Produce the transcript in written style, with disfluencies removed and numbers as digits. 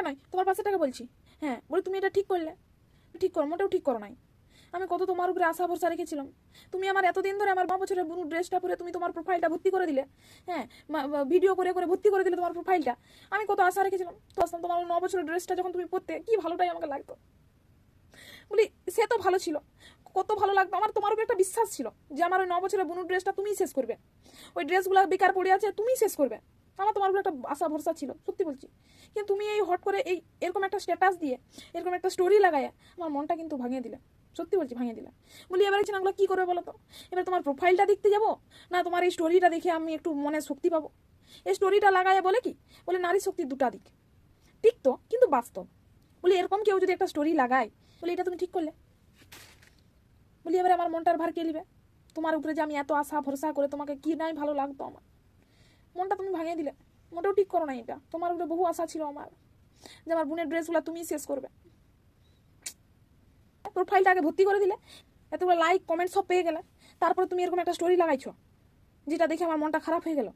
নাই, তোমার পাশে টাকা বলছি। হ্যাঁ, বলে তুমি এটা ঠিক করলে, ঠিক করো, মোটেও ঠিক করো নাই। আমি কত তোমার উপরে আশা ভরসা রেখেছিলাম। তুমি আমার এতদিন ধরে আমার 9 বছরের বুনু ড্রেসটা পরে তুমি তোমার প্রোফাইলটা ভর্তি করে দিলে। হ্যাঁ, ভিডিও করে করে ভর্তি করে দিলে তোমার প্রোফাইলটা। আমি কত আশা রেখেছিলাম, তো আসলাম তোমার 9 বছরের ড্রেসটা যখন তুমি পরতে, কি ভালোটাই আমাকে লাগতো। বলি সে তো ভালো ছিল, কত ভালো লাগতো আমার, তোমার উপরে একটা বিশ্বাস ছিল যে আমার ওই 9 বছরের বুনু ড্রেসটা তুমিই শেষ করবে, ওই ড্রেসগুলো বেকার পড়ে আছে তুমিই শেষ করবে। আমার তোমার উপরে একটা আশা ভরসা ছিল, সত্যি বলছি। কিন্তু তুমি এই হট করে এই এরকম একটা স্ট্যাটাস দিয়ে, এরকম একটা স্টোরি লাগায় আমার মনটা কিন্তু ভাঙিয়ে দিলে, সত্যি বলছি ভাঙিয়ে দিলে। বলি এবারে চ্যানেলগুলো কী করবে বলো তো? এবার তোমার প্রোফাইলটা দেখতে যাবো, না তোমার এই স্টোরিটা দেখে আমি একটু মনে শক্তি পাবো? এই স্টোরিটা লাগায় বলে কি, বলে নারী শক্তির দুটা দিক, ঠিক তো, কিন্তু বাস্তব। বলি এরকম কেউ যদি একটা স্টোরি লাগায়, বলি এটা তুমি ঠিক করলে? বলি এবারে আমার মনটার ভার কে নিবে? তোমার উপরে যে আমি এত আশা ভরসা করে তোমাকে কি নাই ভালো লাগতো, আমার মনটা তুমি ভাঙিয়ে দিলে। মোটেও ঠিক করো না এটা। তোমার উপরে বহু আশা ছিল আমার, যে আমার বোনের ড্রেসগুলো তুমিই শেষ করবে। প্রোফাইলটা আগে ভর্তি করে দিলে, এতগুলো লাইক কমেন্ট সব পেয়ে গেলে, তারপরে তুমি এরকম একটা স্টোরি লাগাইছো যেটা দেখে আমার মনটা খারাপ হয়ে গেল।